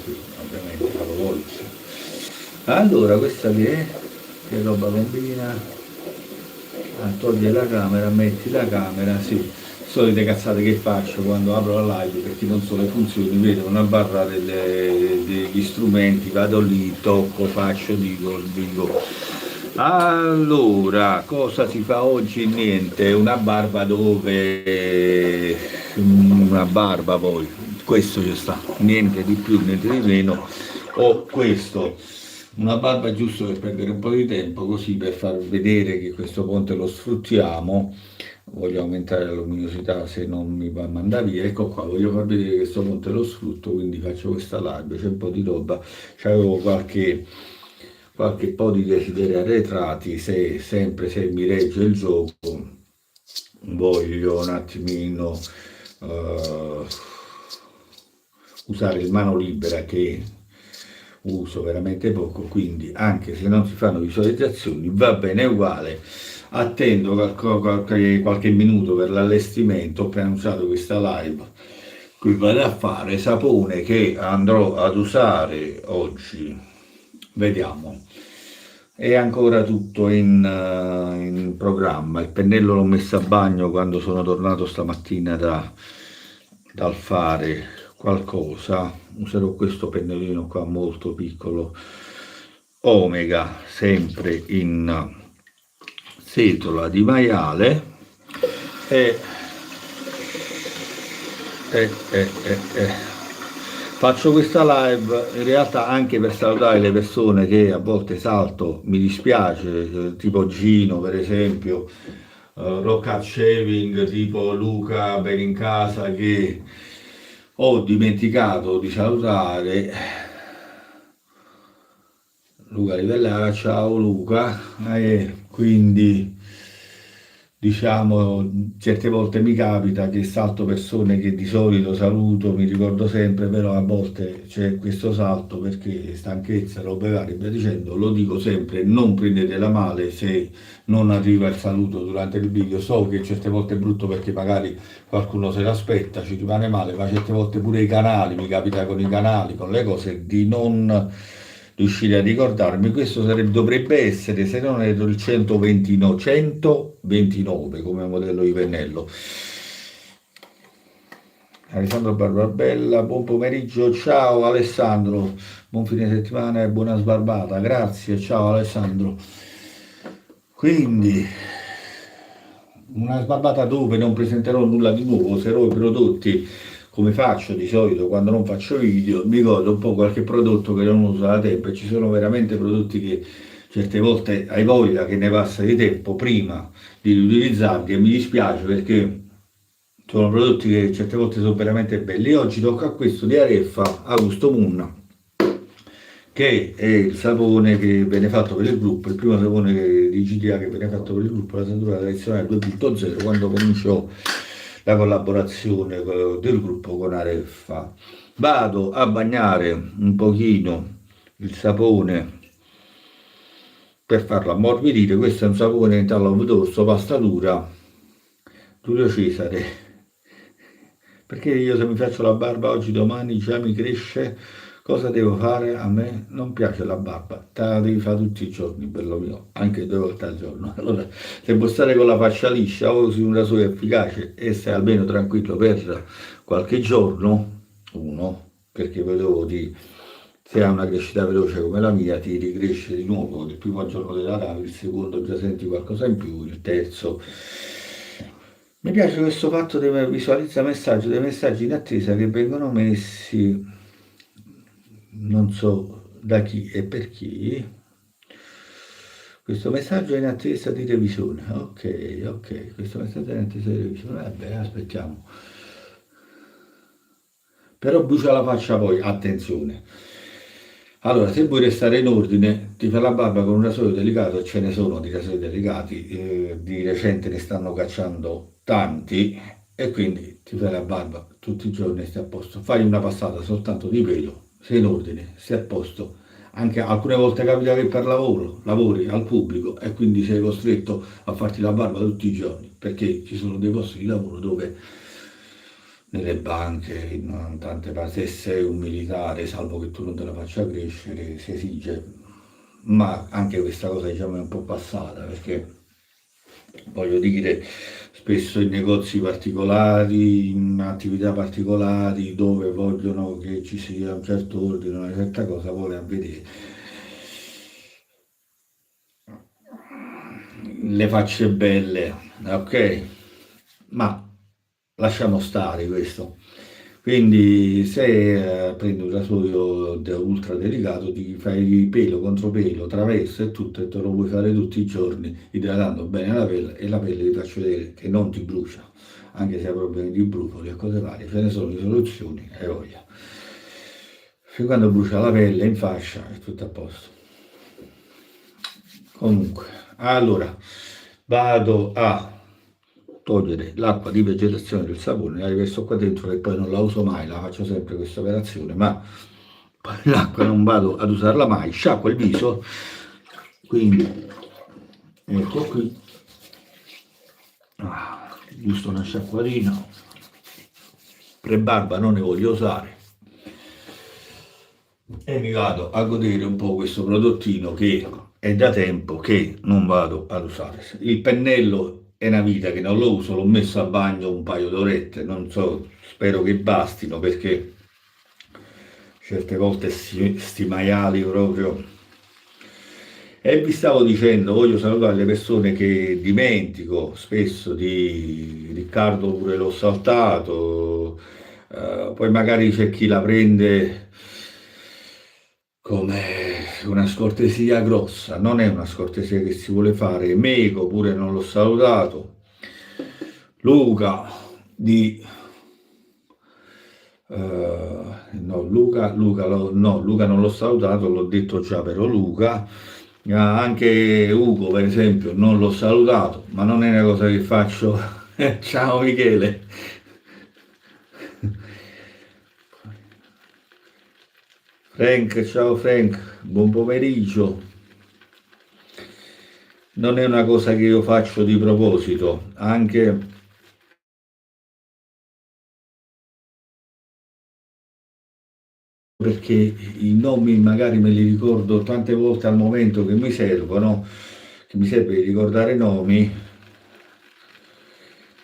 qui ovviamente la volta. Allora, questa che roba combina? Ah, togli la camera, metti la camera, sì. Solite cazzate che faccio quando apro la live, per chi non so le funzioni, vedo una barra degli strumenti, vado lì, tocco, faccio, dico. Allora, cosa si fa oggi? Niente, una barba dove... Una barba poi, questo ci sta, niente di più, niente di meno. Ho questo, una barba giusto per perdere un po' di tempo, così per far vedere che questo ponte lo sfruttiamo. Voglio aumentare la luminosità se non mi va a mandare via. Ecco qua, voglio far vedere che questo ponte lo sfrutto, quindi faccio questa live, c'è un po' di roba, c'avevo qualche po' di desideri arretrati, se mi regge il gioco, voglio un attimino eh, usare il mano libera che uso veramente poco, quindi anche se non si fanno visualizzazioni va bene uguale. Attendo qualche minuto per l'allestimento. Ho appena usato questa live, qui vado a fare sapone che andrò ad usare oggi, vediamo. È ancora tutto in programma. Il pennello l'ho messo a bagno quando sono tornato stamattina dal fare qualcosa. Userò questo pennellino qua molto piccolo, Omega, sempre in setola di maiale e, e, e, e. Faccio questa live in realtà anche per salutare le persone che a volte salto, mi dispiace, tipo Gino per esempio, Rock Shaving, tipo Luca Ben in casa, che ho dimenticato di salutare. Luca Livellara, ciao Luca, quindi diciamo certe volte mi capita che salto persone che di solito saluto, mi ricordo sempre, però a volte c'è questo salto perché stanchezza, robe varie, via dicendo. Lo dico sempre, non prendetela male se non arriva il saluto durante il video. So che certe volte è brutto perché magari qualcuno se l'aspetta, ci rimane male, ma certe volte pure i canali, mi capita con i canali, con le cose, di non riuscire a ricordarmi. Questo dovrebbe essere, se non erro, il 129, 129 come modello di pennello. Alessandro Barbabella, buon pomeriggio, ciao Alessandro, buon fine settimana e buona sbarbata, grazie, ciao Alessandro. Quindi una sbarbata dove non presenterò nulla di nuovo, userò i prodotti come faccio di solito quando non faccio video, mi godo un po' qualche prodotto che non uso da tempo, e ci sono veramente prodotti che certe volte hai voglia che ne passa di tempo prima di utilizzarli, e mi dispiace perché sono prodotti che certe volte sono veramente belli. E oggi tocca a questo di Areffa Augusto Munna, che è il sapone che viene fatto per il gruppo, il primo sapone di GDA che viene fatto per il gruppo, la Sentura Tradizionale 2.0, quando cominciò la collaborazione del gruppo con Areffa. Vado a bagnare un pochino il sapone per farlo ammorbidire. Questo è un sapone in tallow d'orso, pasta dura, Giulio Cesare. Perché io se mi faccio la barba oggi, domani già mi cresce, cosa devo fare? A me non piace la barba, te la devi fare tutti i giorni, bello mio, anche 2 volte al giorno. Allora, se vuoi stare con la faccia liscia o usi un rasoio efficace e stai almeno tranquillo per qualche giorno, uno, perché vedevo di... Se ha una crescita veloce come la mia, ti ricresce di nuovo. Il primo giorno della live, il secondo già senti qualcosa in più, il terzo. Mi piace questo fatto di visualizza messaggio, dei messaggi in attesa che vengono messi, non so da chi e per chi. Questo messaggio è in attesa di revisione. Ok, ok, questo messaggio è in attesa di revisione. Vabbè, aspettiamo. Però brucia la faccia poi, attenzione. Allora, se vuoi restare in ordine, ti fai la barba con un rasoio delicato, e ce ne sono di rasoi delicati, di recente ne stanno cacciando tanti, e quindi ti fai la barba tutti i giorni e stai a posto. Fai una passata soltanto di pelo, sei in ordine, stai a posto. Anche alcune volte capita che per lavoro lavori al pubblico e quindi sei costretto a farti la barba tutti i giorni, perché ci sono dei posti di lavoro dove nelle banche, in tante parti, se sei un militare, salvo che tu non te la faccia crescere, si esige, ma anche questa cosa diciamo è un po' passata, perché voglio dire, spesso in negozi particolari, in attività particolari, dove vogliono che ci sia un certo ordine, una certa cosa, vuole a vedere le facce belle, ok? Ma lasciamo stare questo. Quindi se prendi un rasoio ultra delicato, ti fai pelo contro pelo, traverso e tutto, e te lo puoi fare tutti i giorni, idratando bene la pelle, e la pelle ti faccio vedere che non ti brucia, anche se hai problemi di brufoli e cose varie, ce ne sono di soluzioni, hai voglia. Fin quando brucia la pelle in fascia è tutto a posto. Comunque, allora vado a togliere l'acqua di vegetazione del sapone, la riverso qua dentro, che poi non la uso mai, la faccio sempre questa operazione, ma poi l'acqua non vado ad usarla mai, sciacquo il viso, quindi ecco qui, giusto una sciacquatina, pre-barba non ne voglio usare, e mi vado a godere un po' questo prodottino che è da tempo che non vado ad usare. Il pennello è una vita che non lo uso, l'ho messo a bagno un paio d'orette, non so, spero che bastino, perché certe volte sti maiali proprio. E vi stavo dicendo, voglio salutare le persone che dimentico spesso, di Riccardo pure l'ho saltato, poi magari c'è chi la prende come una scortesia grossa, non è una scortesia che si vuole fare. Meco pure non l'ho salutato, Luca di no, no, Luca non l'ho salutato, l'ho detto già, però Luca, anche Ugo per esempio non l'ho salutato, ma non è una cosa che faccio. Ciao Michele. Frank, ciao Frank, buon pomeriggio. Non è una cosa che io faccio di proposito, anche perché i nomi magari me li ricordo tante volte al momento che mi servono, che mi serve di ricordare i nomi,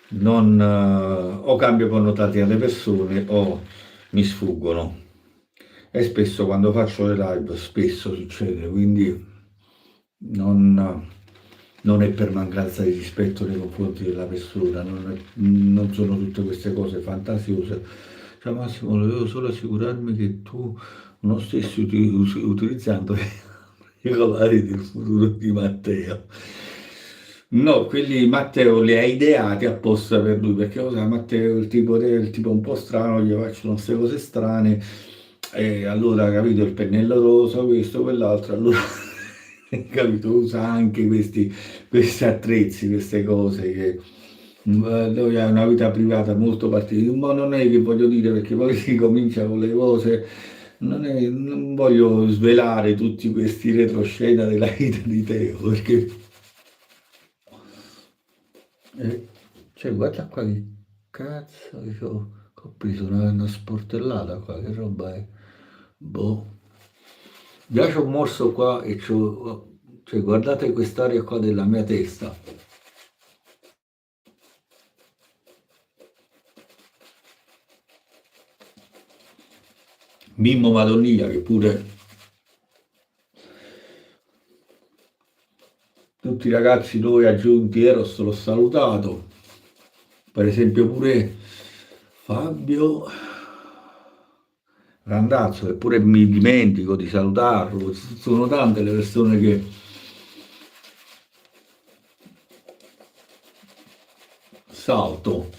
non, o cambio connotati alle persone o mi sfuggono. E spesso quando faccio le live, spesso succede, quindi non, non è per mancanza di rispetto nei confronti della persona, non sono tutte queste cose fantasiose. Cioè, Massimo, volevo solo assicurarmi che tu non stessi utilizzando i particolari del futuro di Matteo. No, quelli Matteo li ha ideati apposta per lui, perché lo sa, Matteo è il tipo un po' strano, gli faccio queste cose strane, e allora, capito, il pennello rosa, questo, quell'altro, allora, capito, usa anche questi attrezzi, queste cose che lui ha una vita privata molto particolare, ma non è che voglio dire, perché poi si comincia con le cose, non voglio svelare tutti questi retroscena della vita di Teo, perché cioè, guarda qua che cazzo che ho preso una sportellata qua, che roba è? Boh. Già c'ho morso qua e cioè, guardate quest'area qua della mia testa. Mimmo Madonnina, che pure tutti i ragazzi noi aggiunti Eros l'ho salutato. Per esempio pure Fabio Randazzo, eppure mi dimentico di salutarlo. Sono tante le persone che salto,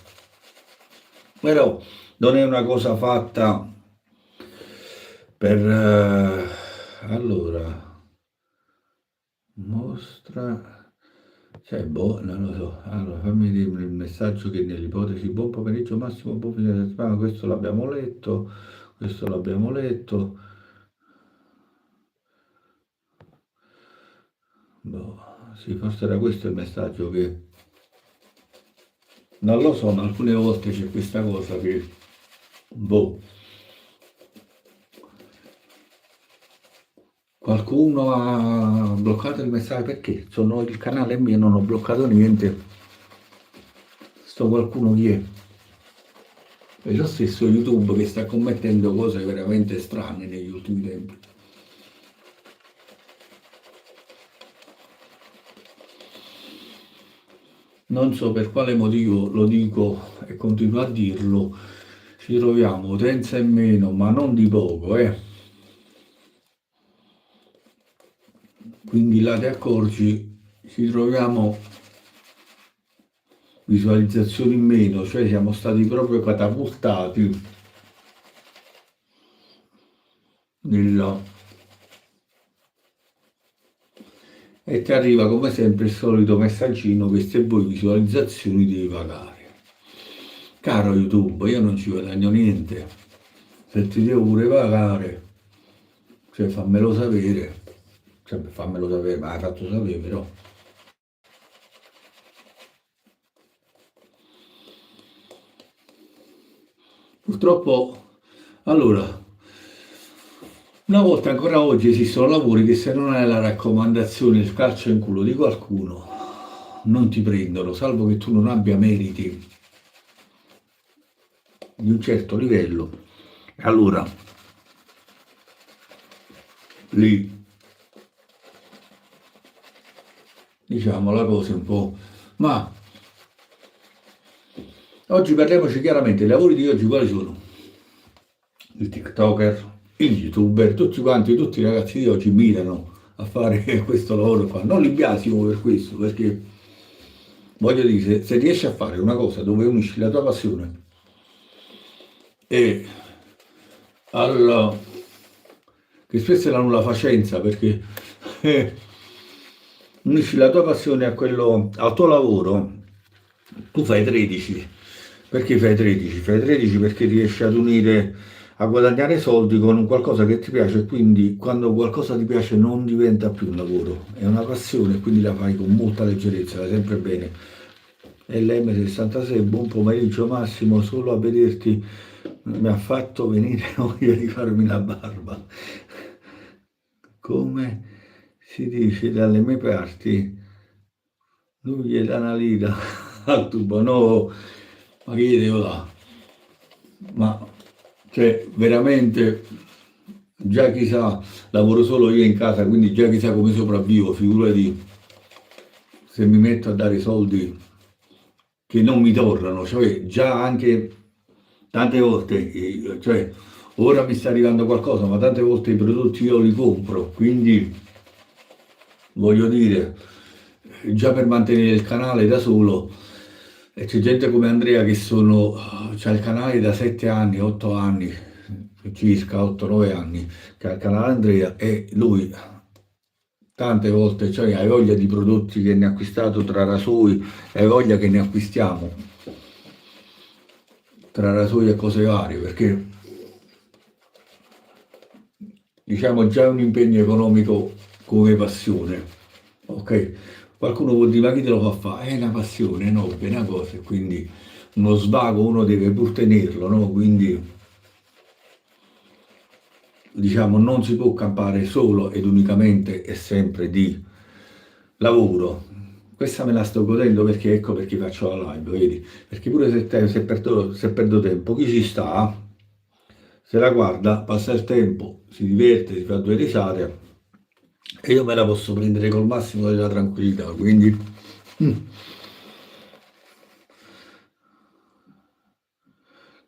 però non è una cosa fatta per... allora, mostra... Cioè, boh, non lo so. Allora, fammi dire il messaggio che nell'ipotesi buon pomeriggio Massimo, buon fine settimana, questo l'abbiamo letto. Boh, sì, forse era questo il messaggio che... Non lo so, ma alcune volte c'è questa cosa che Boh. Qualcuno ha bloccato il messaggio perché sono il canale è mio, non ho bloccato niente. Sto qualcuno chi è? È lo stesso YouTube che sta commettendo cose veramente strane negli ultimi tempi. Non so per quale motivo lo dico e continuo a dirlo, ci troviamo utenza in meno, ma non di poco, eh. Quindi là ti accorgi, ci troviamo visualizzazioni in meno, cioè siamo stati proprio catapultati nella... e ti arriva come sempre il solito messaggino che se vuoi visualizzazioni devi pagare. Caro YouTube, io non ci guadagno niente, se ti devo pure pagare, cioè fammelo sapere, ma hai fatto sapere però. Purtroppo, allora, una volta ancora oggi esistono lavori che se non hai la raccomandazione, il calcio in culo di qualcuno, non ti prendono, salvo che tu non abbia meriti di un certo livello. Allora, lì, diciamo, la cosa è un po'... Ma oggi parliamoci chiaramente, i lavori di oggi quali sono? Il TikToker, il YouTuber, tutti quanti, tutti i ragazzi di oggi mirano a fare questo lavoro qua. Non li biasimo per questo, perché voglio dire, se riesci a fare una cosa dove unisci la tua passione e al, che spesso è la nulla facenza, perché unisci la tua passione a quello, al tuo lavoro, tu fai 13. Perché fai 13? Fai 13 perché riesci ad unire a guadagnare soldi con un qualcosa che ti piace e quindi quando qualcosa ti piace non diventa più un lavoro, è una passione e quindi la fai con molta leggerezza, vai sempre bene. LM66, buon pomeriggio Massimo, solo a vederti mi ha fatto venire voglia di farmi la barba. Come si dice dalle mie parti, lui gli dà una lira al tubo, no, ma che gli devo dare? Ma cioè veramente già chissà, lavoro solo io in casa, quindi già chissà come sopravvivo, figurati se mi metto a dare soldi che non mi tornano, cioè già anche tante volte, cioè ora mi sta arrivando qualcosa, ma tante volte i prodotti io li compro, quindi voglio dire, già per mantenere il canale da solo, e c'è gente come Andrea che c'ha il canale da 7 anni, 8 anni, circa 8-9 anni, che ha il canale Andrea e lui tante volte, cioè hai voglia di prodotti che ne ha acquistato tra rasoi, hai voglia che ne acquistiamo tra rasoi e cose varie, perché diciamo già è un impegno economico come passione, ok? Qualcuno può dire ma chi te lo fa fare? È una passione, no? È una cosa, e quindi uno svago uno deve pur tenerlo, no? Quindi diciamo non si può campare solo ed unicamente e sempre di lavoro. Questa me la sto godendo perché ecco perché faccio la live, vedi? Perché pure se perdo tempo, chi ci sta, se la guarda, passa il tempo, si diverte, si fa due risate e io me la posso prendere col massimo della tranquillità, quindi mm,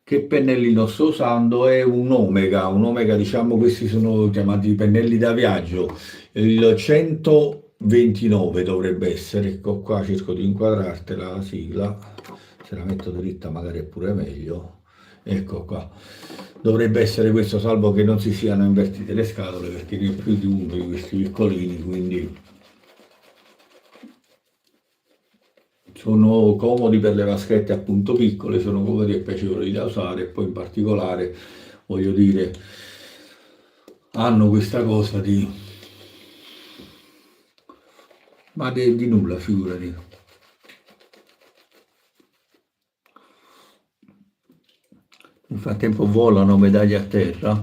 che pennellino sto usando? È un Omega diciamo questi sono chiamati pennelli da viaggio, il 129 dovrebbe essere, ecco qua cerco di inquadrartela la sigla, se la metto dritta magari è pure meglio, ecco qua, dovrebbe essere questo salvo che non si siano invertite le scatole perché ne ho più di uno di questi piccolini, quindi sono comodi per le vaschette appunto piccole, sono comodi e piacevoli da usare e poi in particolare voglio dire hanno questa cosa di nulla, figurati. frattempo volano medaglie a terra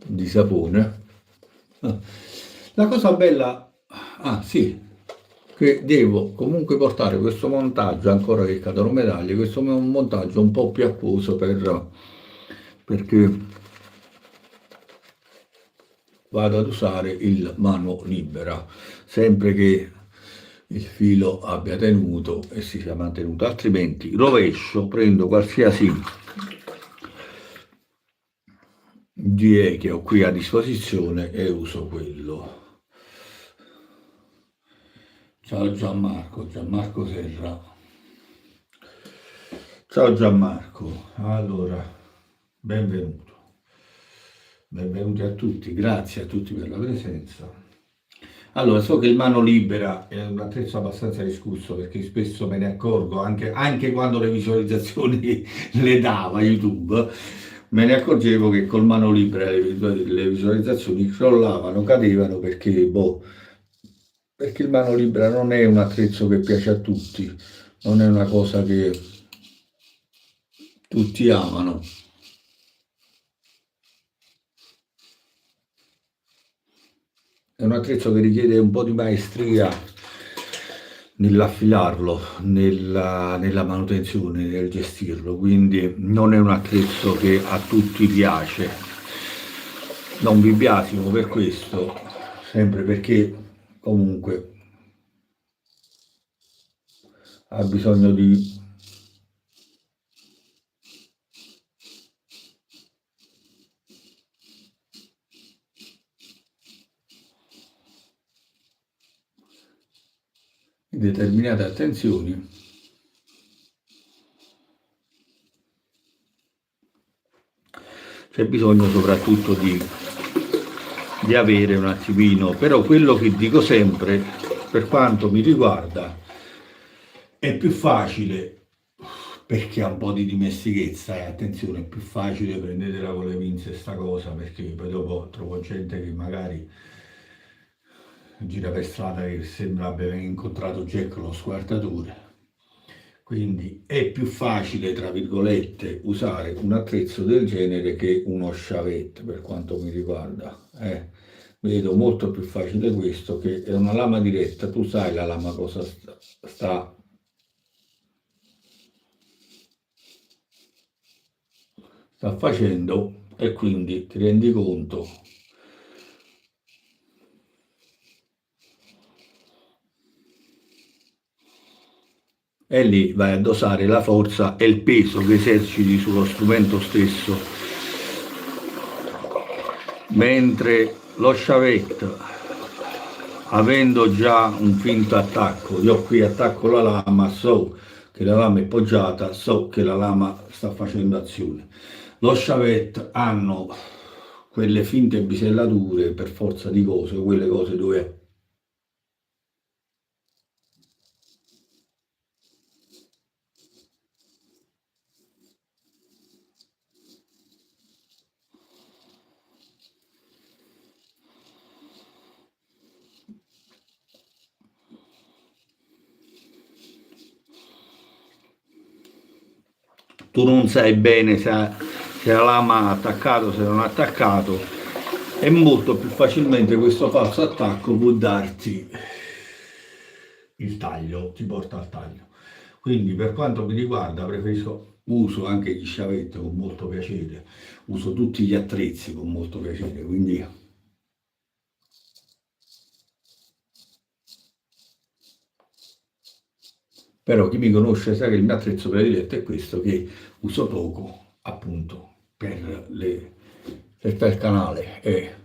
di sapone. La cosa bella, ah sì, che devo comunque portare questo montaggio, ancora che cadono medaglie, questo montaggio un po' più acquoso perché vado ad usare il mano libera, sempre che il filo abbia tenuto e si sia mantenuto, altrimenti rovescio, prendo qualsiasi GE che ho qui a disposizione e uso quello. Ciao Gianmarco, Gianmarco Serra. Ciao Gianmarco, allora, benvenuto. Benvenuti a tutti, grazie a tutti per la presenza. Allora, so che il mano libera è un attrezzo abbastanza discusso perché spesso me ne accorgo, anche quando le visualizzazioni le dava YouTube, me ne accorgevo che col mano libera le visualizzazioni crollavano, cadevano perché il mano libera non è un attrezzo che piace a tutti, non è una cosa che tutti amano. È un attrezzo che richiede un po' di maestria nell'affilarlo, nella manutenzione, nel gestirlo, quindi non è un attrezzo che a tutti piace. Non vi biasimo per questo, sempre perché comunque ha bisogno di determinate attenzioni. C'è bisogno soprattutto di avere un attimino, però quello che dico sempre, per quanto mi riguarda, è più facile perché ha un po' di dimestichezza e attenzione, è più facile prendetela con le pinze sta cosa perché poi dopo trovo gente che magari gira per strada che sembra aver incontrato Jack lo squartatore. Quindi è più facile, tra virgolette, usare un attrezzo del genere che uno sciavette, per quanto mi riguarda. Vedo molto più facile questo, che è una lama diretta, tu sai la lama cosa sta facendo e quindi ti rendi conto. E lì vai a dosare la forza e il peso che eserciti sullo strumento stesso, mentre lo sciavetto, avendo già un finto attacco, io qui attacco la lama, so che la lama è poggiata, so che la lama sta facendo azione. Lo sciavetto hanno quelle finte bisellature per forza di cose, quelle cose dove tu non sai bene se la lama ha attaccato, se non ha attaccato, e molto più facilmente questo falso attacco può darti il taglio, ti porta al taglio. Quindi per quanto mi riguarda preferisco, uso anche gli sciavetti con molto piacere, uso tutti gli attrezzi con molto piacere, quindi però chi mi conosce sa che il mio attrezzo prediletto è questo che uso poco appunto per il canale e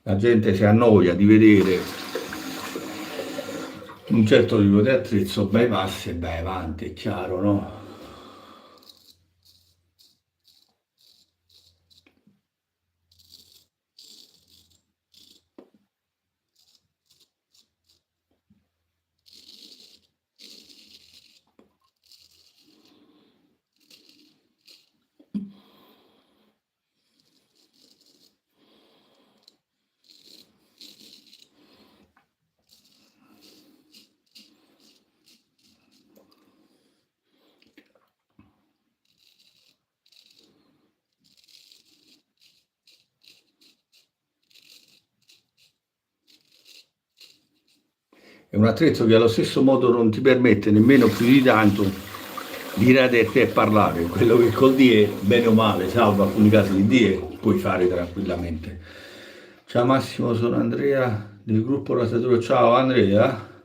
la gente si annoia di vedere un certo tipo di attrezzo, bypass e vai avanti, è chiaro, no? un attrezzo che allo stesso modo non ti permette nemmeno più di tanto di raderti e parlare, quello che col DIE, bene o male, salvo alcuni casi di DIE, puoi fare tranquillamente. Ciao Massimo, sono Andrea del gruppo Rasatura. Ciao Andrea,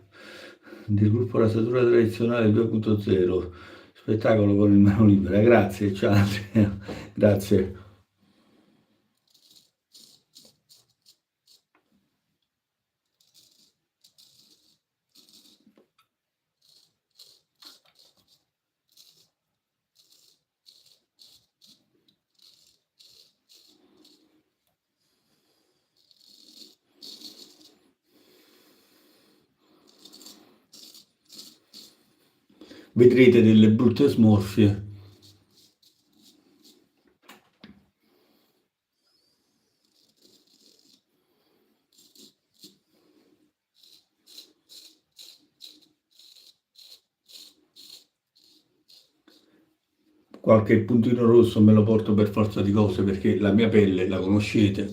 del gruppo Rasatura Tradizionale 2.0, spettacolo con il mano libera. Grazie, ciao Andrea, grazie. Vedrete delle brutte smorfie. Qualche puntino rosso me lo porto per forza di cose perché la mia pelle la conoscete,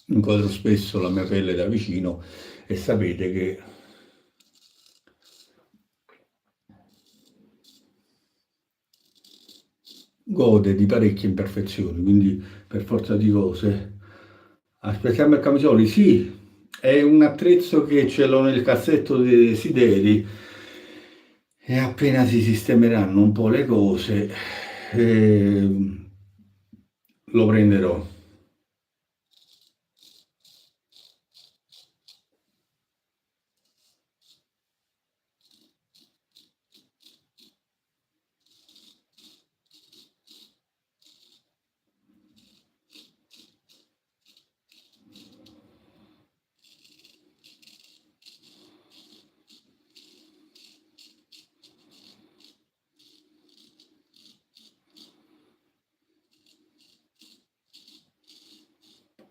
inquadro spesso la mia pelle da vicino e sapete che gode di parecchie imperfezioni, quindi per forza di cose. Aspettiamo il camisoli, sì, è un attrezzo che ce l'ho nel cassetto dei desideri e appena si sistemeranno un po' le cose lo prenderò.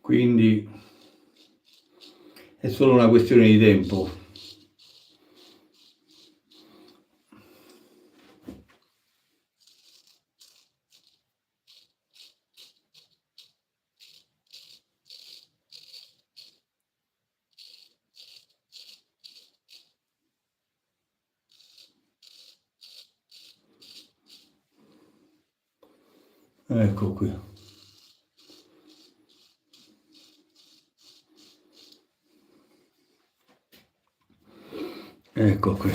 Quindi è solo una questione di tempo. Ecco qui. Ecco qui.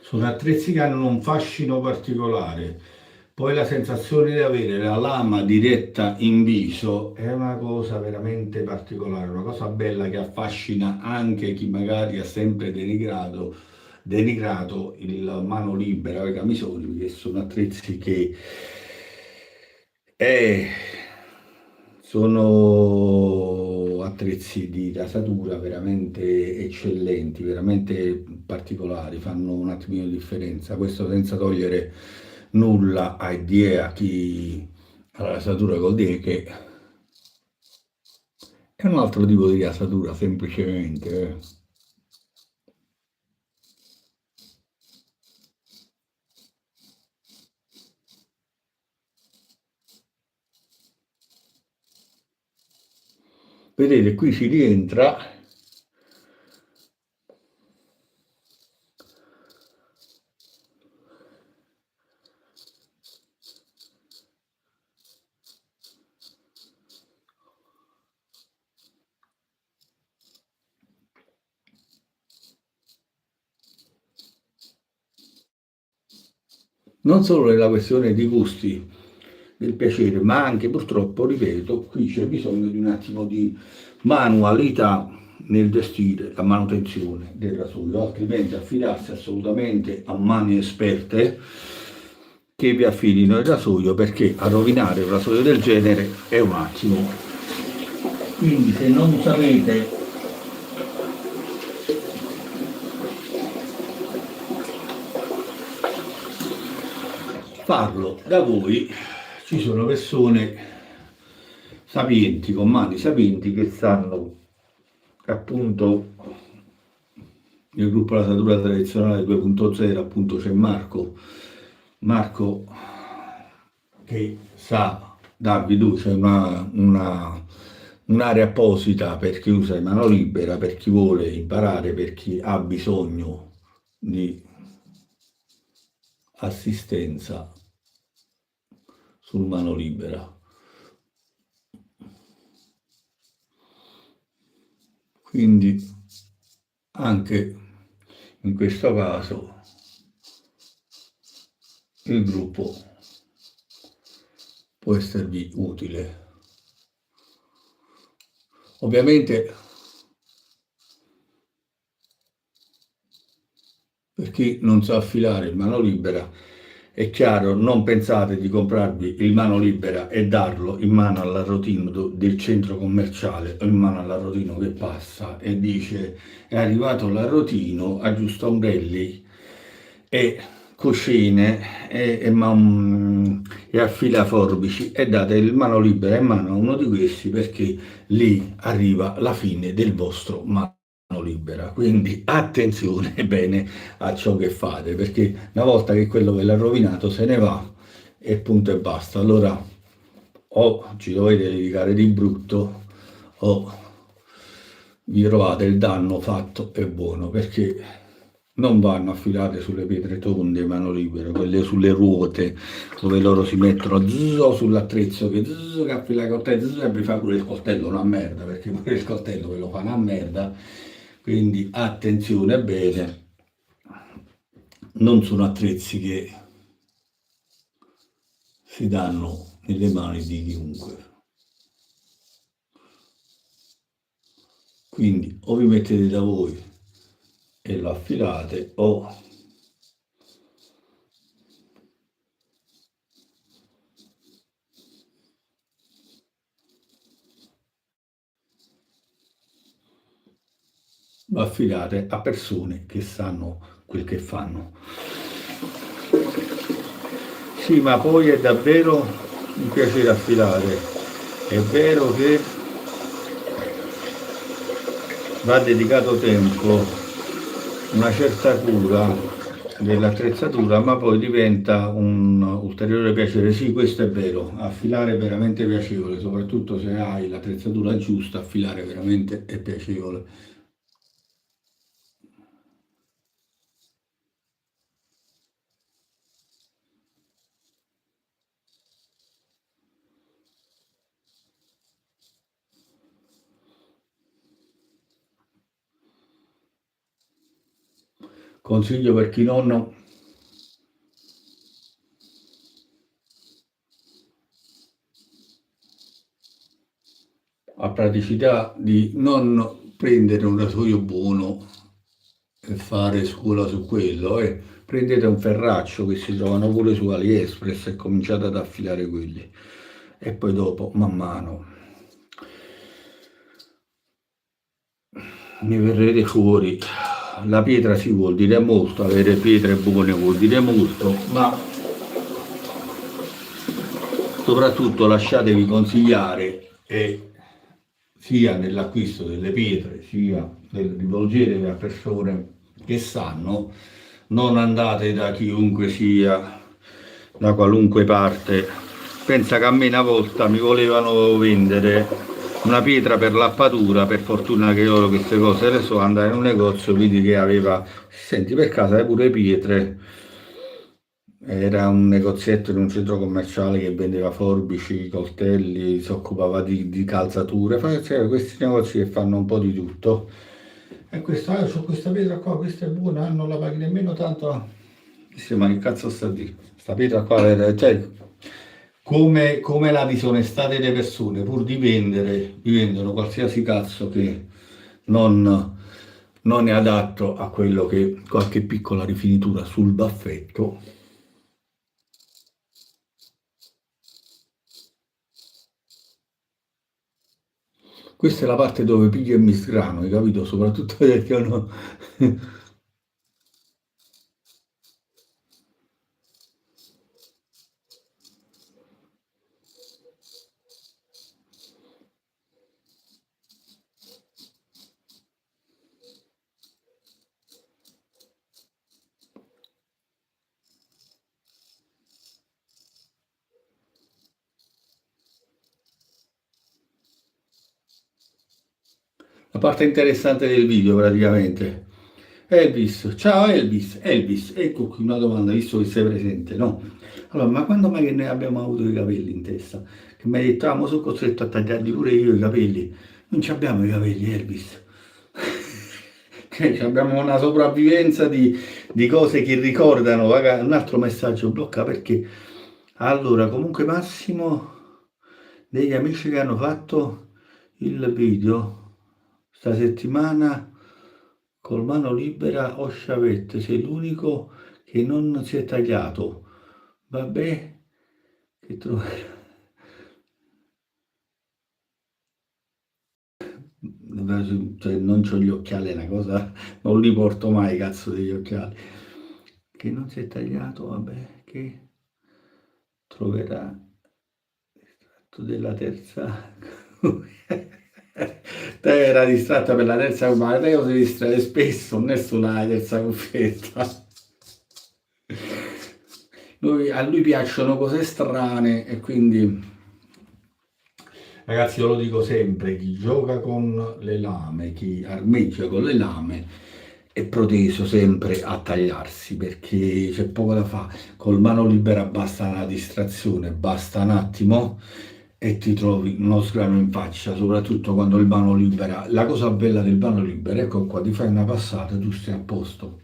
Sono attrezzi che hanno un fascino particolare. Poi la sensazione di avere la lama diretta in viso è una cosa veramente particolare, una cosa bella che affascina anche chi magari ha sempre denigrato il mano libera, i camisoni, perché sono attrezzi che eh, sono attrezzi di rasatura veramente eccellenti, veramente particolari, fanno un attimino di differenza. Questo senza togliere nulla ai DE, a chi ha la rasatura col DE, che è un altro tipo di rasatura semplicemente. Vedete, qui si rientra non solo nella questione di gusti, del piacere, ma anche purtroppo, ripeto, qui c'è bisogno di un attimo di manualità nel gestire la manutenzione del rasoio, altrimenti affidarsi assolutamente a mani esperte che vi affidino il rasoio, perché a rovinare un rasoio del genere è un attimo. Quindi se non sapete farlo da voi, ci sono persone sapienti, con mani sapienti, che stanno appunto nel gruppo Rasatura Tradizionale 2.0, appunto c'è Marco che sa Darvi tu, c'è un'area apposita per chi usa in mano libera, per chi vuole imparare, per chi ha bisogno di assistenza sul mano libera. Quindi anche in questo caso il gruppo può esservi utile. Ovviamente per chi non sa affilare il mano libera, è chiaro, non pensate di comprarvi il mano libera e darlo in mano alla routine del centro commerciale o in mano alla routine che passa e dice è arrivato l'arrotino, aggiusta ombrelli e cucine e affila forbici e date il mano libera in mano a uno di questi perché lì arriva la fine del vostro mano libera. Quindi attenzione bene a ciò che fate, perché una volta che quello ve l'ha rovinato se ne va e punto e basta. Allora o ci dovete dedicare di brutto o vi trovate il danno fatto e buono, perché non vanno affilate sulle pietre tonde mano libera, quelle sulle ruote dove loro si mettono o sull'attrezzo che affila il coltello e vi fa pure il coltello una merda, perché pure il coltello ve lo fa una merda. Quindi attenzione bene, non sono attrezzi che si danno nelle mani di chiunque. Quindi o vi mettete da voi e lo affilate o lo affidate a persone che sanno quel che fanno. Sì, ma poi è davvero un piacere affilare. È vero che va dedicato tempo, una certa cura dell'attrezzatura, ma poi diventa un ulteriore piacere. Sì, questo è vero, affilare è veramente piacevole, soprattutto se hai l'attrezzatura giusta, affilare veramente è piacevole. Consiglio per chi non ha praticità di non prendere un rasoio buono e fare scuola su quello, prendete un ferraccio che si trovano pure su AliExpress e cominciate ad affilare quelli e poi dopo man mano ne verrete fuori. La pietra si vuol dire molto, avere pietre buone vuol dire molto, ma soprattutto lasciatevi consigliare e sia nell'acquisto delle pietre sia nel rivolgetevi a persone che sanno, non andate da chiunque sia, da qualunque parte. Pensa che a me una volta mi volevano vendere una pietra per lappatura, per fortuna che io queste cose le so, andai in un negozio, vidi che aveva, senti per caso hai pure pietre? Era un negozietto in un centro commerciale che vendeva forbici, coltelli, si occupava di calzature, cioè, questi negozi che fanno un po' di tutto. E questa, c'ho questa pietra qua, questa è buona, non la paghi nemmeno tanto. Sì, ma che cazzo sta di? Sta pietra qua, cioè, come la disonestà delle persone, pur di vendere, vi vendono qualsiasi cazzo che non, non è adatto a quello che qualche piccola rifinitura sul baffetto. Questa è la parte dove piglio e mi sgrano, hai capito? Soprattutto perché hanno... parte interessante del video praticamente. Elvis, ciao Elvis, Elvis, ecco qui una domanda, visto che sei presente, no? Allora, ma quando mai che noi abbiamo avuto i capelli in testa? Che mi hai detto, ah, mo sono costretto a tagliarli pure io i capelli. Non ci abbiamo i capelli, Elvis. Abbiamo una sopravvivenza di cose che ricordano. Un altro messaggio blocca perché allora comunque Massimo degli amici che hanno fatto il video sta settimana col mano libera o sciavette, sei l'unico che non si è tagliato. Vabbè, che troverà. Cioè, non c'ho gli occhiali, è una cosa, non li porto mai, cazzo, degli occhiali. Che non si è tagliato, vabbè, che troverà l'estratto della terza. Te era distratta per la terza, ma Teo si distrae spesso, non è solo la terza cuffietta. A lui piacciono cose strane e quindi... Ragazzi, io lo dico sempre, chi gioca con le lame, chi armeggia con le lame è proteso sempre a tagliarsi perché c'è poco da fare. Col mano libera basta una distrazione, basta un attimo e ti trovi uno sgrano in faccia, soprattutto quando il mano libera. La cosa bella del mano libera, ecco qua, ti fai una passata e tu stai a posto.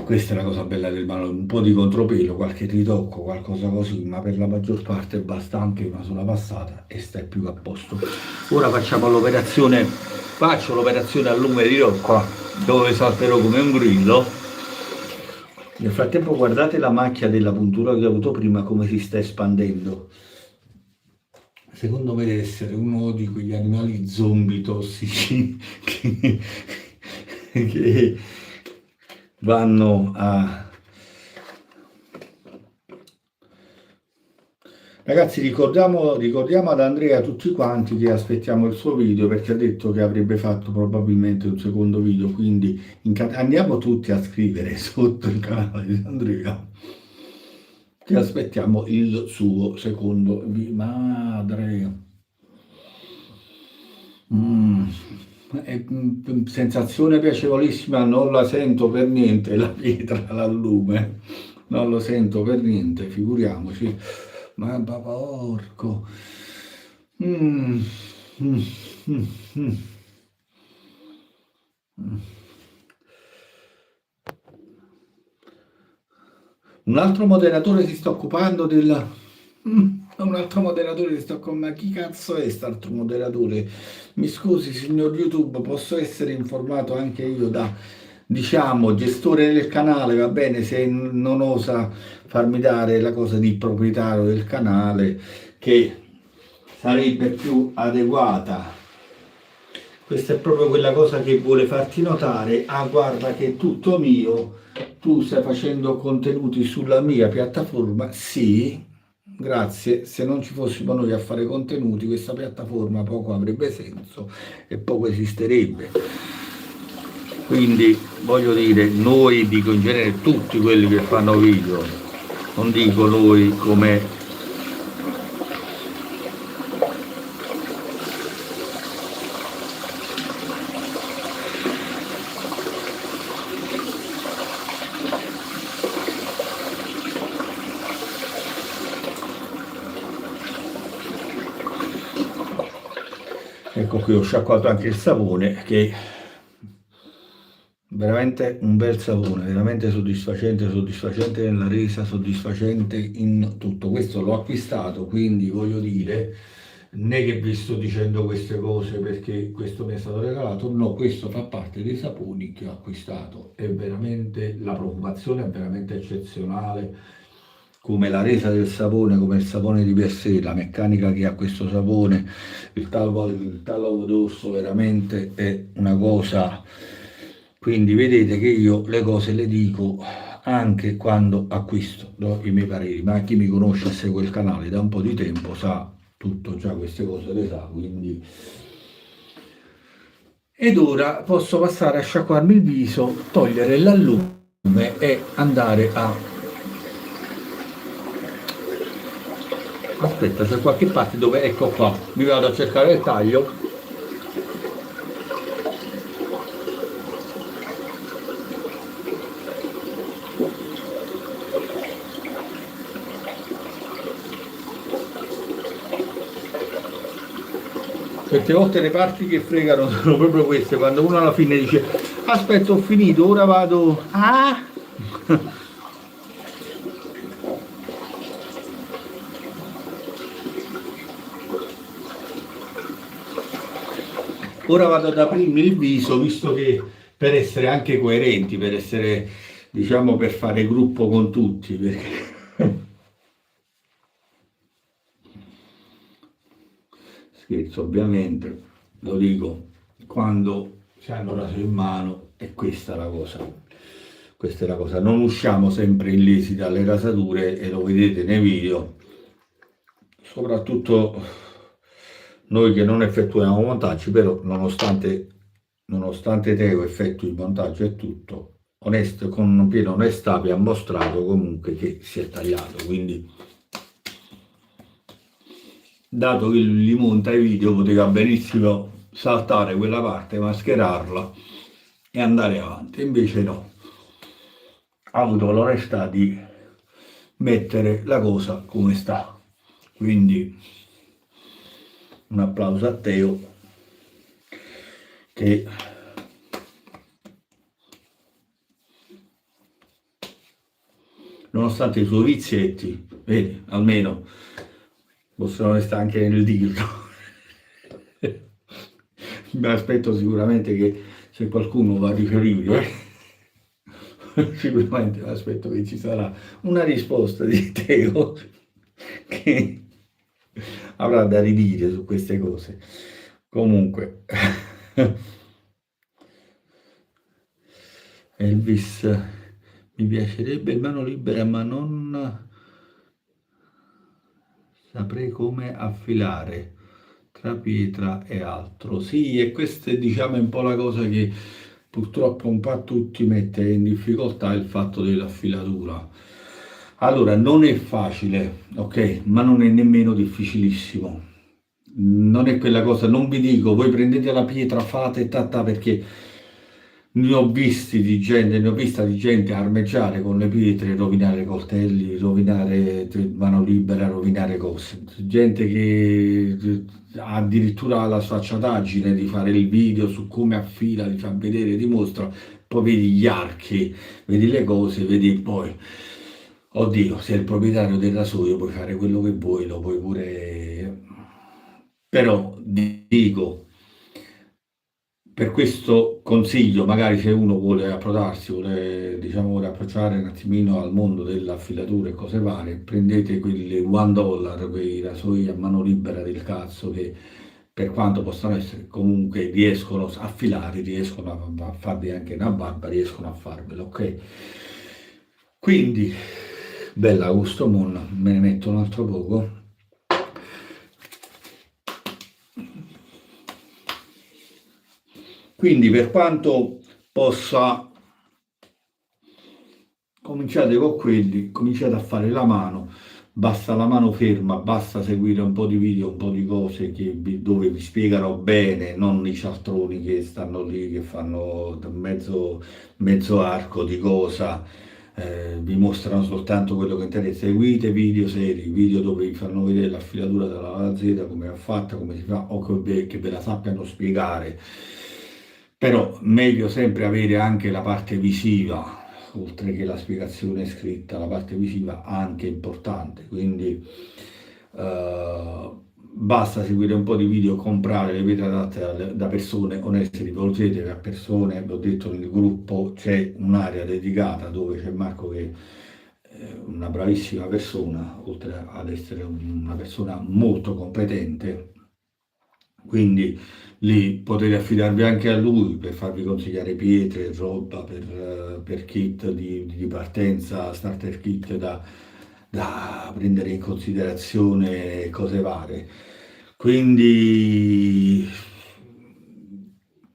Questa è la cosa bella del mano, un po' di contropelo, qualche ritocco, qualcosa così, ma per la maggior parte basta anche una sola passata e stai più a posto. Ora facciamo l'operazione, faccio l'operazione a lume di rocca, dove salterò come un grillo. Nel frattempo guardate la macchia della puntura che ho avuto prima come si sta espandendo. Secondo me deve essere uno di quegli animali zombie tossici che vanno a... Ragazzi, ricordiamo ad Andrea tutti quanti che aspettiamo il suo video perché ha detto che avrebbe fatto probabilmente un secondo video, quindi andiamo tutti a scrivere sotto il canale di Andrea che aspettiamo il suo secondo video. Madre... sensazione piacevolissima, non la sento per niente la pietra al lume, non lo sento per niente, figuriamoci, ma porco. Mm, mm, mm, mm. Un altro moderatore si sta occupando del... un altro moderatore si sta occupando... Ma chi cazzo è quest'altro moderatore? Mi scusi, signor YouTube, posso essere informato anche io da, diciamo, gestore del canale, va bene, se non osa farmi dare la cosa di proprietario del canale, che sarebbe più adeguata. Questa è proprio quella cosa che vuole farti notare. Ah, guarda che è tutto mio. Tu stai facendo contenuti sulla mia piattaforma? Sì, grazie. Se non ci fossimo noi a fare contenuti, questa piattaforma poco avrebbe senso e poco esisterebbe. Quindi voglio dire, noi, dico in genere tutti quelli che fanno video, non dico noi come... Ecco qui ho sciacquato anche il sapone, che veramente un bel sapone, veramente soddisfacente, soddisfacente nella resa, soddisfacente in tutto. Questo l'ho acquistato, quindi voglio dire, né che vi sto dicendo queste cose perché questo mi è stato regalato, no, questo fa parte dei saponi che ho acquistato. È veramente, la profumazione è veramente eccezionale, come la resa del sapone, come il sapone di per sé, la meccanica che ha questo sapone, il tallovo d'orso veramente è una cosa. Quindi vedete che io le cose le dico anche quando acquisto, do i miei pareri, ma chi mi conosce e segue il canale da un po' di tempo sa tutto, già queste cose le sa, quindi... Ed ora posso passare a sciacquarmi il viso, togliere l'allume e andare a... Aspetta, c'è qualche parte dove, ecco qua, mi vado a cercare il taglio. Certe volte le parti che fregano sono proprio queste, quando uno alla fine dice aspetta ho finito, ora vado. Ah! Ora vado ad aprirmi il viso, visto che per essere anche coerenti, per essere, diciamo, per fare gruppo con tutti, perché scherzo ovviamente, lo dico, quando si hanno raso in mano è questa la cosa. Questa è la cosa, non usciamo sempre illesi dalle rasature e lo vedete nei video, soprattutto noi che non effettuiamo montaggi, però nonostante Teo effettui il montaggio e tutto, onesto, con piena onestà vi ha mostrato comunque che si è tagliato, quindi dato che li monta i video poteva benissimo saltare quella parte, mascherarla e andare avanti, invece no, ha avuto l'onestà di mettere la cosa come sta, quindi un applauso a Teo che nonostante i suoi vizietti, vedi, almeno possono restare anche nel dirlo. Mi aspetto sicuramente che se qualcuno va a riferire, sicuramente mi aspetto che ci sarà una risposta di Teo che avrà da ridire su queste cose. Comunque, Elvis, mi piacerebbe il mano libera, ma non saprei come affilare tra pietra e altro. Sì, e questa è diciamo un po' la cosa che purtroppo un po' a tutti mette in difficoltà il fatto dell'affilatura. Allora, non è facile, ok? Ma non è nemmeno difficilissimo. Non è quella cosa, non vi dico, voi prendete la pietra, fate tata perché ne ho visti di gente, ne ho vista di gente armeggiare con le pietre, rovinare coltelli, rovinare mano libera, rovinare cose. Gente che ha addirittura la sfacciataggine di fare il video su come affila, di far vedere, dimostra, poi vedi gli archi, vedi le cose, vedi poi. Oddio, sei il proprietario del rasoio, puoi fare quello che vuoi, lo puoi pure. Però dico, per questo consiglio, magari se uno vuole approdarsi, vuole, diciamo, vuole approcciare un attimino al mondo dell'affilatura e cose varie, prendete quelli $1, quei rasoi a mano libera del cazzo che per quanto possano essere, comunque riescono a affilare, riescono a farvi anche una barba, riescono a farvelo, ok? Quindi, bella gusto, mon, me ne metto un altro poco. Quindi per quanto possa, cominciate con quelli, cominciate a fare la mano, basta la mano ferma, basta seguire un po' di video, un po' di cose dove vi spiegano bene, non i cialtroni che stanno lì, che fanno mezzo arco di cosa, vi mostrano soltanto quello che interessa. Seguite video seri, video dove vi fanno vedere l'affilatura dalla A alla Z, come è fatta, come si fa, o che ve la sappiano spiegare. Però meglio sempre avere anche la parte visiva, oltre che la spiegazione scritta, la parte visiva anche importante, quindi basta seguire un po' di video, comprare le pietre adatte da persone oneste, rivolgete a persone, vi ho detto nel gruppo c'è un'area dedicata dove c'è Marco che è una bravissima persona, oltre ad essere una persona molto competente, quindi lì potete affidarvi anche a lui per farvi consigliare pietre, roba per kit di partenza, starter kit da prendere in considerazione, cose varie. Quindi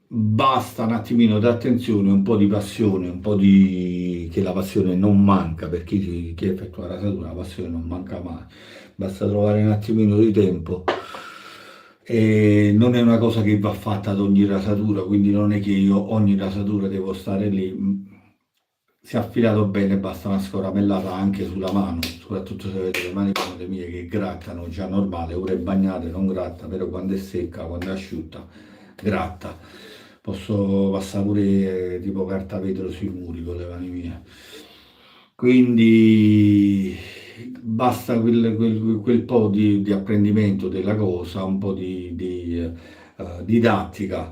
basta un attimino di attenzione, un po' di passione, un po' di che la passione non manca per chi effettua la rasatura, la passione non manca mai. Basta trovare un attimino di tempo. E non è una cosa che va fatta ad ogni rasatura, quindi non è che io ogni rasatura devo stare lì. si è affilato bene, basta una scoramellata anche sulla mano, soprattutto se avete le mani come le mie che grattano già normale, ora è bagnate non gratta, però quando è secca, quando è asciutta, gratta. Posso passare pure tipo carta vetro sui muri con le mani mie. Quindi basta quel po' di apprendimento della cosa, un po' di didattica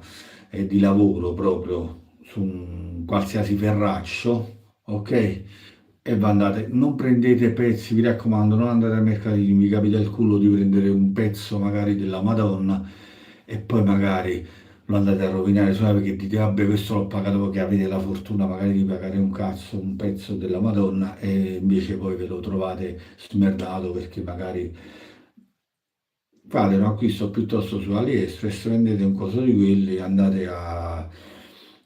e di lavoro proprio su un qualsiasi ferraccio, ok? E vi andate, non prendete pezzi, mi raccomando, non andate al mercatino, mi capita il culo di prendere un pezzo magari della Madonna e poi magari lo andate a rovinare solo perché dite, vabbè, questo l'ho pagato perché avete la fortuna magari di pagare un cazzo, un pezzo della Madonna e invece poi ve lo trovate smerdato perché magari fate un acquisto piuttosto su AliExpress, prendete un coso di quelli, andate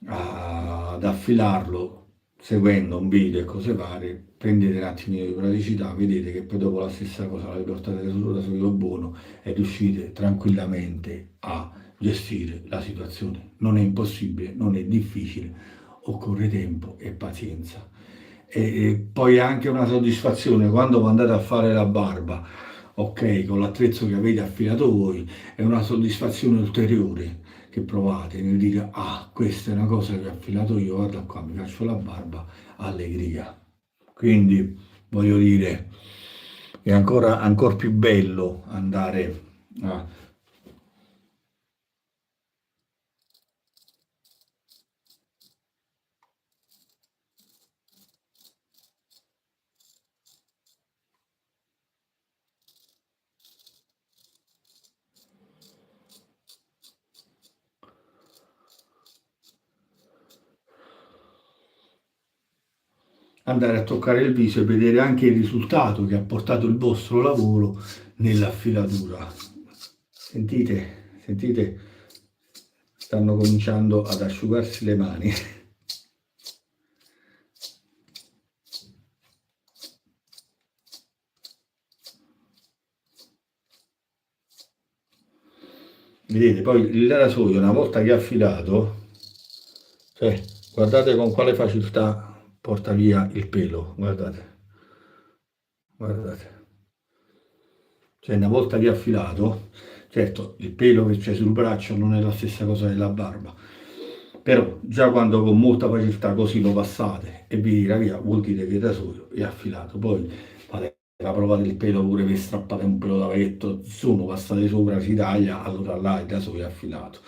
ad affilarlo seguendo un video e cose varie, prendete un attimino di praticità, vedete che poi dopo la stessa cosa la riportate solo da solo buono e riuscite tranquillamente a gestire la situazione. Non è impossibile, non è difficile, occorre tempo e pazienza. E poi anche una soddisfazione quando andate a fare la barba, ok, con l'attrezzo che avete affilato voi, è una soddisfazione ulteriore che provate nel dire, ah, questa è una cosa che ho affilato io, guarda qua, mi faccio la barba, allegria. Quindi voglio dire, è ancora più bello andare a... andare a toccare il viso e vedere anche il risultato che ha portato il vostro lavoro nell'affilatura. Sentite, sentite, stanno cominciando ad asciugarsi le mani. Vedete, poi il rasoio una volta che è affilato, cioè, guardate con quale facilità porta via il pelo, guardate, guardate. Cioè, una volta che è affilato, certo, il pelo che c'è sul braccio non è la stessa cosa della barba, però già quando con molta facilità così lo passate e vi tira via, vuol dire che il rasoio è affilato. Poi fate la prova del pelo pure per strappare un pelo da vecchietto, sono passate sopra, si taglia, allora là il rasoio è affilato.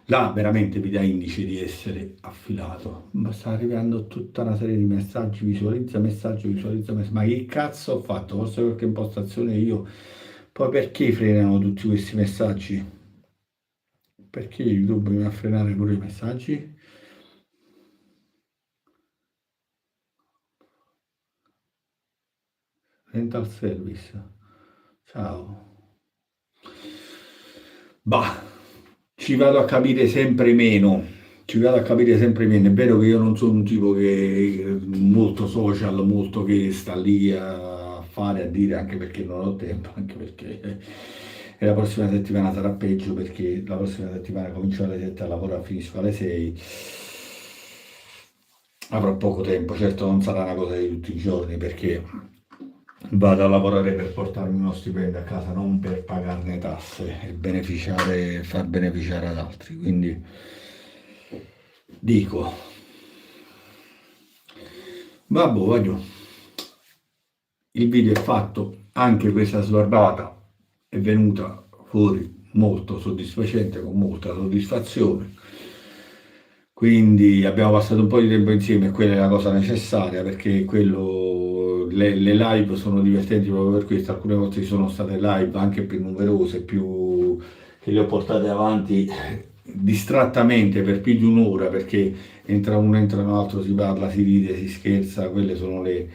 Là veramente vi dà indice di essere affilato. Ma sta arrivando tutta una serie di messaggi, visualizza messaggio, visualizza messaggio. Ma che cazzo ho fatto? Forse qualche impostazione io. Poi perché frenano tutti questi messaggi? Perché YouTube mi va a frenare pure i messaggi? Rental service. Ciao. Bah, ci vado a capire sempre meno. Ci vado a capire sempre meno. È vero che io non sono un tipo che molto social, molto che sta lì a fare, a dire, anche perché non ho tempo, anche perché e la prossima settimana sarà peggio perché la prossima settimana comincio alle 7 a lavorare, finisco alle 6. Avrò poco tempo, certo non sarà una cosa di tutti i giorni perché vado a lavorare per portarmi uno stipendio a casa, non per pagarne tasse e beneficiare, far beneficiare ad altri. Quindi dico, vabbè, voglio. Il video è fatto, anche questa sbarbata è venuta fuori molto soddisfacente, con molta soddisfazione. Quindi abbiamo passato un po' di tempo insieme e quella è la cosa necessaria perché le live sono divertenti proprio per questo. Alcune volte ci sono state live anche più numerose, più, che le ho portate avanti distrattamente per più di un'ora perché entra uno, entra un altro, si parla, si ride, si scherza. Quelle sono le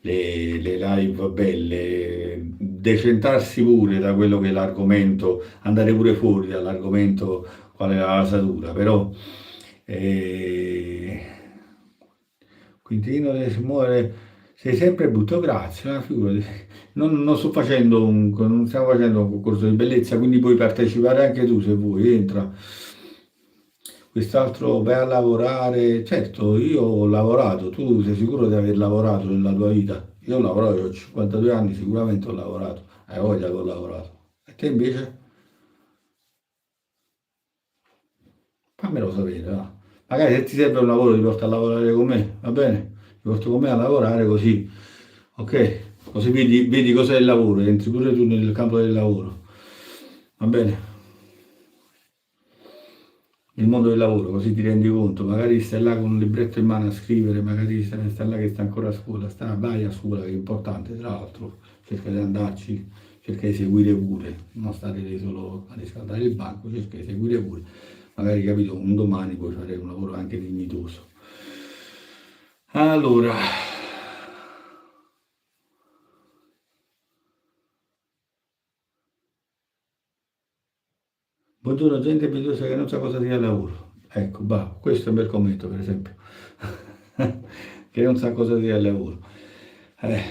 live belle. Decentrarsi pure da quello che è l'argomento, andare pure fuori dall'argomento qual è la rasatura, però eh, Quintino deve si muovere, sei sempre brutto, grazie, una figurati. Non sto facendo non stiamo facendo un concorso di bellezza, quindi puoi partecipare anche tu se vuoi, entra. quest'altro vai a lavorare. Certo, io ho lavorato, tu sei sicuro di aver lavorato nella tua vita? Io ho lavorato, ho 52 anni, sicuramente ho lavorato, hai voglia che ho lavorato. E te invece? Fammelo sapere, va. Magari se ti serve un lavoro ti porto a lavorare con me, va bene? Ti porto con me a lavorare così, ok? Così vedi cos'è il lavoro, entri pure tu nel campo del lavoro, va bene? Il mondo del lavoro, così ti rendi conto. Magari stai là con un libretto in mano a scrivere, magari stai là che stai ancora a scuola, vai a scuola, che è importante, tra l'altro, cerca di andarci, cerca di seguire pure, non stare lì solo a riscaldare il banco, cerca di seguire pure. Magari, capito, un domani puoi fare un lavoro anche dignitoso. Allora, buongiorno gente invidiosa che non sa cosa sia il lavoro. Ecco, bah, questo è un bel commento, per esempio. Che non sa cosa sia il lavoro. Eh,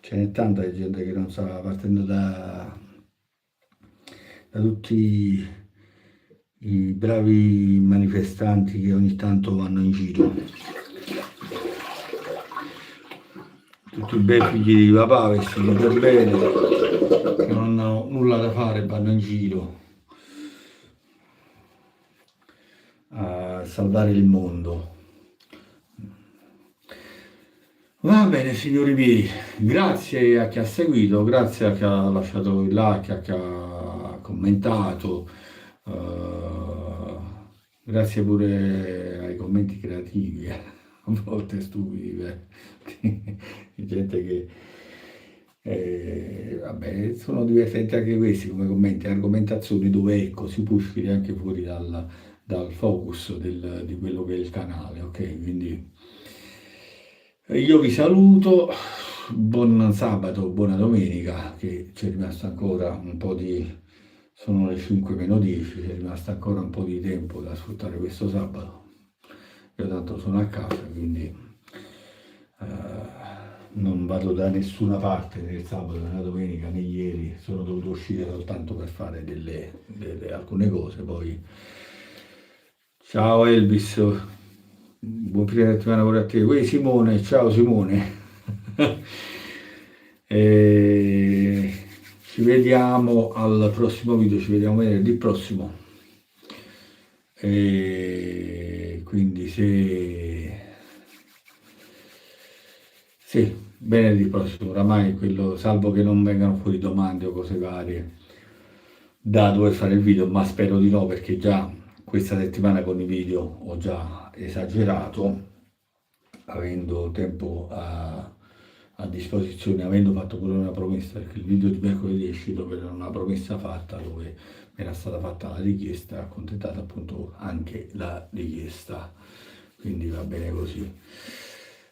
ce n'è tanta gente che non sa, partendo da tutti i bravi manifestanti che ogni tanto vanno in giro, tutti i bei figli di papà vestiti per bene, che non hanno nulla da fare, vanno in giro a salvare il mondo. Va bene, signori miei, grazie a chi ha seguito, grazie a chi ha lasciato il like, a chi ha commentato, eh, grazie pure ai commenti creativi, a volte stupidi, di gente che, vabbè, sono divertenti anche questi come commenti, argomentazioni dove ecco, si può uscire anche fuori dal focus di quello che è il canale, ok? Quindi io vi saluto, buon sabato, buona domenica, che c'è rimasto ancora un po' sono le 5 meno 10, c'è rimasto ancora un po' di tempo da sfruttare questo sabato. Io tanto sono a casa, quindi non vado da nessuna parte né il sabato né la domenica né ieri, sono dovuto uscire soltanto per fare alcune cose. Poi ciao Elvis, buon fine settimana pure a te. Uè, Simone, ciao Simone. E ci vediamo al prossimo video, ci vediamo venerdì prossimo. E quindi sì, venerdì prossimo, oramai quello, salvo che non vengano fuori domande o cose varie da dover fare il video, ma spero di no perché già questa settimana con i video ho già esagerato, avendo tempo a disposizione, avendo fatto pure una promessa, perché il video di mercoledì è uscito per una promessa fatta dove mi era stata fatta la richiesta, accontentata appunto anche la richiesta, quindi va bene così.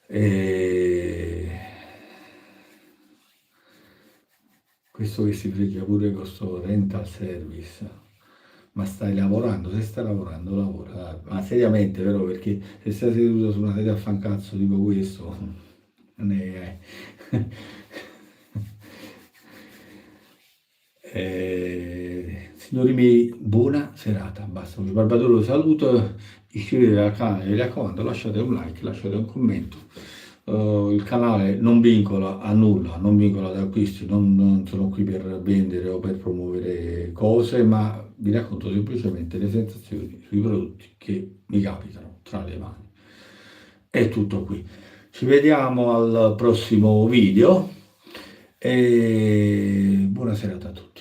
E questo che si frega pure con sto rental service. Ma stai lavorando? Se stai lavorando, lavora. Dai. Ma seriamente, però, perché se stai seduto su una sedia a fancazzo tipo questo, non è... signori miei, buona serata. Basta, vi Barbatore lo saluto, iscrivetevi al canale, mi raccomando, lasciate un like, lasciate un commento. Il canale non vincola a nulla, non vincola ad acquisti, non sono qui per vendere o per promuovere cose, ma vi racconto semplicemente le sensazioni sui prodotti che mi capitano tra le mani. È tutto qui. Ci vediamo al prossimo video e buona serata a tutti.